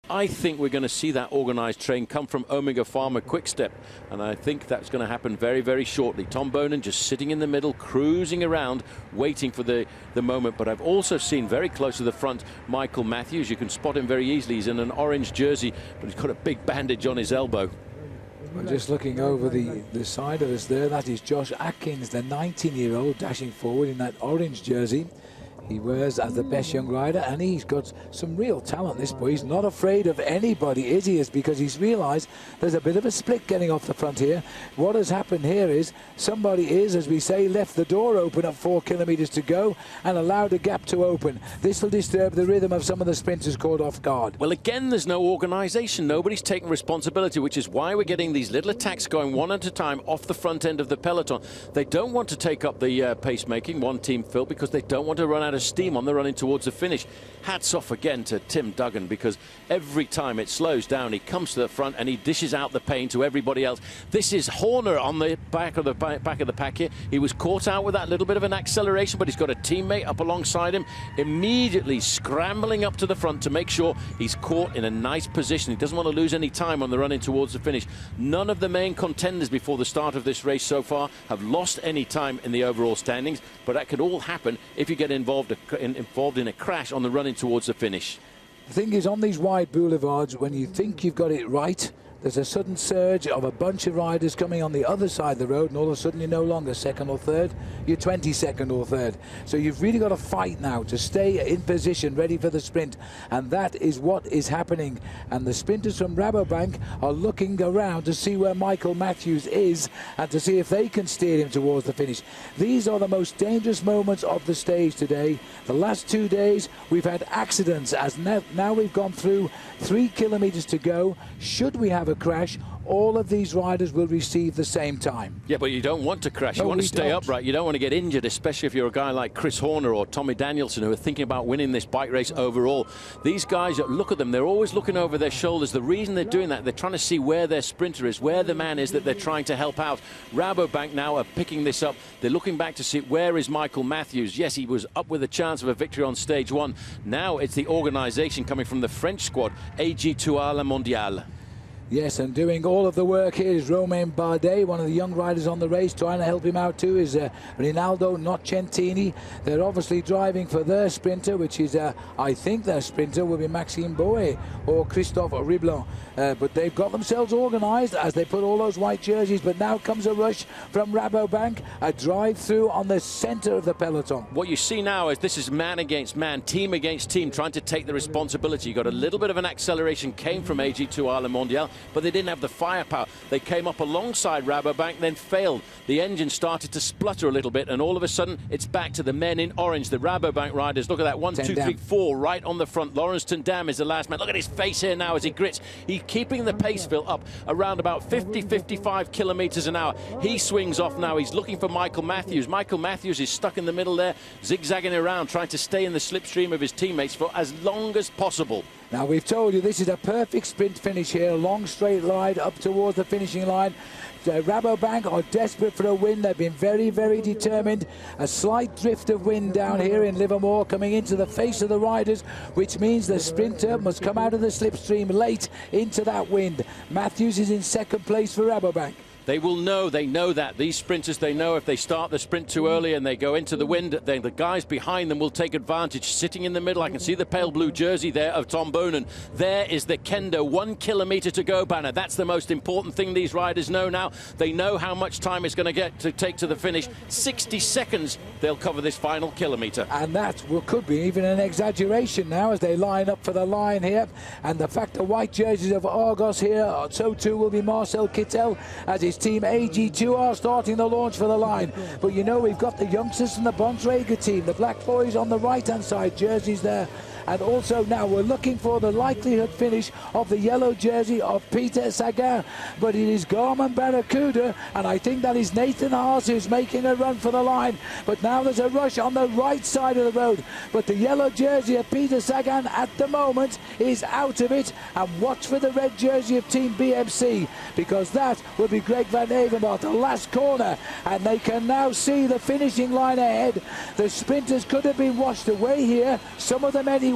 I think we're going to see that organised train come from Omega Pharma Quickstep, and I think that's going to happen very, very shortly. Tom Boonen just sitting in the middle, cruising around, waiting for the moment. But I've also seen very close to the front Michael Matthews. You can spot him very easily. He's in an orange jersey, but he's got a big bandage on his elbow. Well, just looking over the side of us there, that is Josh Atkins, the 19-year-old, dashing forward in that orange jersey. He wears as the best young rider, and he's got some real talent, this boy. He's not afraid of anybody, is he? Is because he's realised there's a bit of a split getting off the front here. What has happened here is somebody is, as we say, left the door open at 4 kilometres to go and allowed a gap to open. This will disturb the rhythm of some of the sprinters caught off guard. Well, again, there's no organisation. Nobody's taking responsibility, which is why we're getting these little attacks going one at a time off the front end of the peloton. They don't want to take up the pacemaking, one team, Phil, because they don't want to run out of steam on the running towards the finish. Hats off again to Tim Duggan, because every time it slows down, he comes to the front and he dishes out the pain to everybody else. This is Horner on the back of the pack here. He was caught out with that little bit of an acceleration, but he's got a teammate up alongside him, immediately scrambling up to the front to make sure he's caught in a nice position. He doesn't want to lose any time on the running towards the finish. None of the main contenders before the start of this race so far have lost any time in the overall standings, but that could all happen if you get involved in a crash on the running towards the finish. The thing is, on these wide boulevards, when you think you've got it right, there's a sudden surge of a bunch of riders coming on the other side of the road, and all of a sudden you're no longer second or third, you're 22nd or third. So you've really got to fight now to stay in position, ready for the sprint, and that is what is happening. And the sprinters from Rabobank are looking around to see where Michael Matthews is and to see if they can steer him towards the finish. These are the most dangerous moments of the stage today. The last 2 days we've had accidents, as now we've gone through 3 kilometres to go. Should we have a crash, all of these riders will receive the same time. Yeah, but you don't want to crash. You want to stay upright. You don't want to get injured, especially if you're a guy like Chris Horner or Tommy Danielson, who are thinking about winning this bike race overall. These guys, look at them. They're always looking over their shoulders. The reason they're doing that, they're trying to see where their sprinter is, where the man is that they're trying to help out. Rabobank now are picking this up. They're looking back to see where is Michael Matthews. Yes, he was up with a chance of a victory on stage 1. Now it's the organisation coming from the French squad, Amgen Tour of California. Yes, and doing all of the work here is Romain Bardet, one of the young riders on the race. Trying to help him out too is Rinaldo Nocentini. They're obviously driving for their sprinter, which is, I think their sprinter will be Maxime Boe or Christophe Riblon. But they've got themselves organised as they put all those white jerseys. But now comes a rush from Rabobank, a drive-through on the centre of the peloton. What you see now is this is man against man, team against team, trying to take the responsibility. You got a little bit of an acceleration came from Amgen Tour of California, but they didn't have the firepower. They came up alongside Rabobank, then failed. The engine started to splutter a little bit, and all of a sudden it's back to the men in orange, the Rabobank riders. Look at that, 1, 2, 3, 4 right on the front. Lawrence Tendam is the last man. Look at his face here now as he grits. He's keeping the pace, Phil, up around about 50-55 kilometres an hour. He swings off now. He's looking for Michael Matthews. Michael Matthews is stuck in the middle there, zigzagging around, trying to stay in the slipstream of his teammates for as long as possible. Now, we've told you this is a perfect sprint finish here, a long straight line up towards the finishing line. Rabobank are desperate for a win. They've been very, very determined. A slight drift of wind down here in Livermore coming into the face of the riders, which means the sprinter must come out of the slipstream late into that wind. Matthews is in second place for Rabobank. They will know, they know that. These sprinters, they know if they start the sprint too early and they go into the wind, then the guys behind them will take advantage. Sitting in the middle, I can see the pale blue jersey there of Tom Boonen. There is the Kendo, 1 kilometre to go banner. That's the most important thing these riders know now. They know how much time it's going to take to the finish. 60 seconds, they'll cover this final kilometre. And that could be even an exaggeration now as they line up for the line here. And the fact the white jerseys of Argos here, so too will be Marcel Kittel, as his team AG2 are starting the launch for the line. But you know, we've got the youngsters from the Bontrager team, the black boys on the right-hand side, jerseys there. And also now we're looking for the likelihood finish of the yellow jersey of Peter Sagan. But it is Garmin Barracuda, and I think that is Nathan Haas who's making a run for the line. But now there's a rush on the right side of the road. But the yellow jersey of Peter Sagan at the moment is out of it. And watch for the red jersey of Team BMC, because that will be Greg Van Evenbart, the last corner. And they can now see the finishing line ahead. The sprinters could have been washed away here, some of them anyway.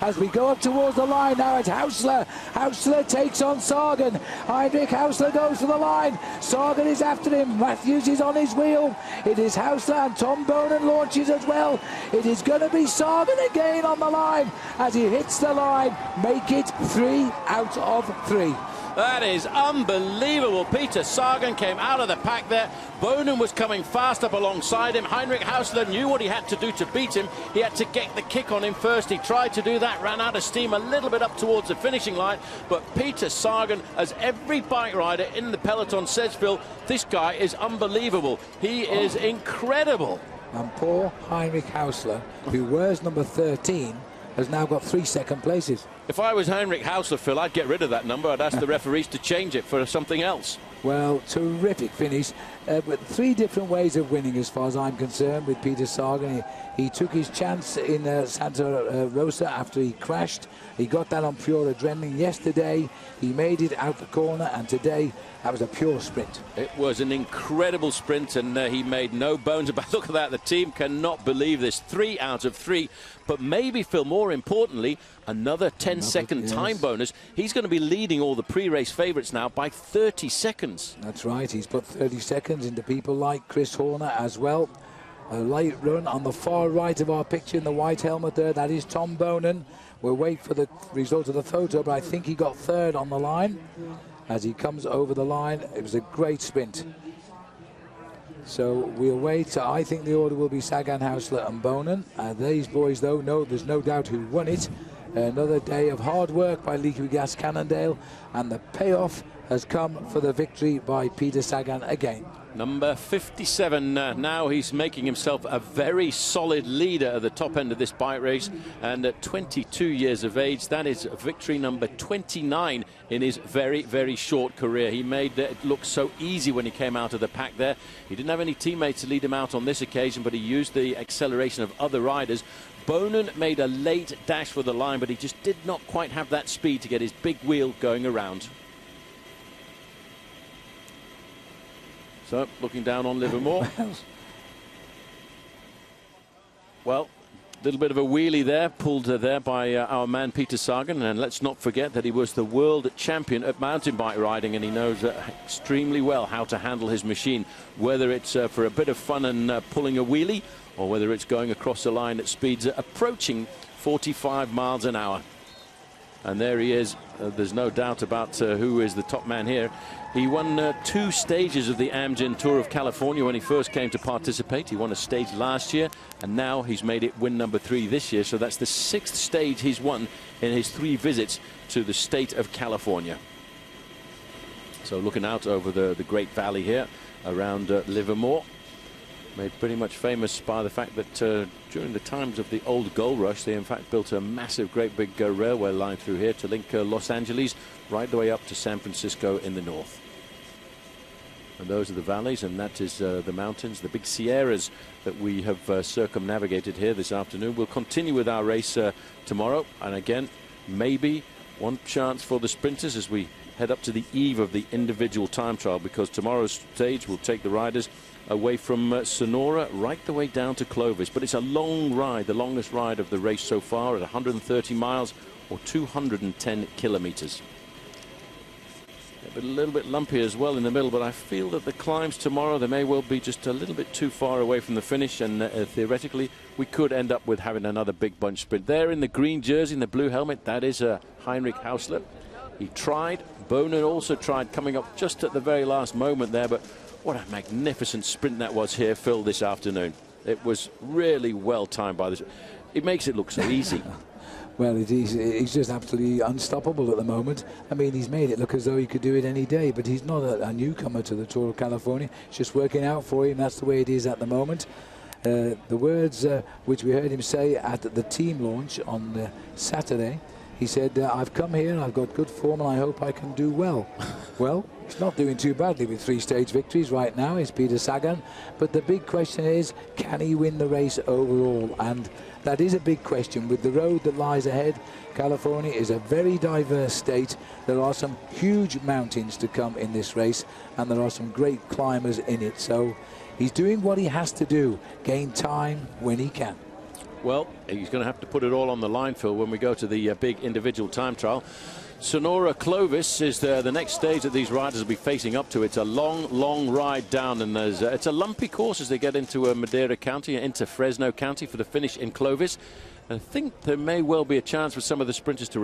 as we go up towards the line. Now it's Hausler. Hausler takes on Sagan. Heinrich Hausler goes for the line. Sagan is after him. Matthews is on his wheel. It is Hausler, and Tom Bonan launches as well. It is going to be Sagan again on the line as he hits the line. Make it 3 out of 3. That is unbelievable. Peter Sagan came out of the pack there. Bonan was coming fast up alongside him. Heinrich Hausler knew what he had to do to beat him. He had to get the kick on him first. He tried to do that, ran out of steam a little bit up towards the finishing line. But Peter Sagan, as every bike rider in the peloton says, Phil, this guy is unbelievable. He is incredible. And poor Heinrich Hausler, who wears number 13, has now got 3 second places. If I was Heinrich Hausler, Phil, I'd get rid of that number. I'd ask the referees to change it for something else. Well, terrific finish, but 3 different ways of winning as far as I'm concerned with Peter Sagan. He took his chance in Santa Rosa after he crashed. He got that on pure adrenaline. Yesterday, he made it out the corner, and today, that was a pure sprint. It was an incredible sprint, and he made no bones about. Look at that. The team cannot believe this. 3 out of 3. But maybe, Phil, more importantly, another 10-second time bonus. He's going to be leading all the pre-race favourites now by 30 seconds. That's right. He's put 30 seconds into people like Chris Horner as well. A light run on the far right of our picture in the white helmet there. That is Tom Bonan. We'll wait for the result of the photo, but I think he got 3rd on the line as he comes over the line. It was a great sprint. So we'll wait. I think the order will be Sagan, Hausler and Bonan. These boys, though, there's no doubt who won it. Another day of hard work by Liquigas-Cannondale, and the payoff has come for the victory by Peter Sagan again. Number 57, now he's making himself a very solid leader at the top end of this bike race, and at 22 years of age, that is victory number 29 in his very, very short career. He made it look so easy when he came out of the pack there. He didn't have any teammates to lead him out on this occasion, but he used the acceleration of other riders. Bonan made a late dash for the line, but he just did not quite have that speed to get his big wheel going around. So, looking down on Livermore. Well, a little bit of a wheelie there, pulled there by our man Peter Sagan. And let's not forget that he was the world champion at mountain bike riding, and he knows extremely well how to handle his machine, whether it's for a bit of fun and pulling a wheelie, or whether it's going across the line at speeds approaching 45 miles an hour. And there he is. There's no doubt about who is the top man here. He won 2 stages of the Amgen Tour of California when he first came to participate. He won a stage last year, and now he's made it win number 3 this year. So that's the 6th stage he's won in his 3 visits to the state of California. So looking out over the Great Valley here around Livermore. Made pretty much famous by the fact that during the times of the old gold rush, they in fact built a massive, great big railway line through here to link Los Angeles right the way up to San Francisco in the north. And those are the valleys, and that is the mountains, the big Sierras that we have circumnavigated here this afternoon. We'll continue with our race tomorrow, and again, maybe one chance for the sprinters as we head up to the eve of the individual time trial, because tomorrow's stage will take the riders away from Sonora right the way down to Clovis. But it's a long ride, the longest ride of the race so far, at 130 miles or 210 kilometers. But a little bit lumpy as well in the middle, but I feel that the climbs tomorrow, they may well be just a little bit too far away from the finish, and theoretically we could end up with having another big bunch sprint. There in the green jersey and the blue helmet, that is Heinrich Hausler. He tried. Bonan also tried coming up just at the very last moment there, but what a magnificent sprint that was here, Phil, this afternoon. It was really well timed by this. It makes it look so easy. Well, he's just absolutely unstoppable at the moment. I mean, he's made it look as though he could do it any day, but he's not a newcomer to the Tour of California. It's just working out for him. That's the way it is at the moment. The words which we heard him say at the team launch on Saturday, he said, I've come here and I've got good form and I hope I can do well. Well, he's not doing too badly with 3 stage victories right now, is Peter Sagan. But the big question is, can he win the race overall? And that is a big question. With the road that lies ahead, California is a very diverse state. There are some huge mountains to come in this race, and there are some great climbers in it. So he's doing what he has to do, gain time when he can. Well, he's going to have to put it all on the line, Phil, when we go to the big individual time trial. Sonora Clovis is the next stage that these riders will be facing up to. It's a long ride down, and it's a lumpy course as they get into Madera County, into Fresno County for the finish in Clovis. I think there may well be a chance for some of the sprinters to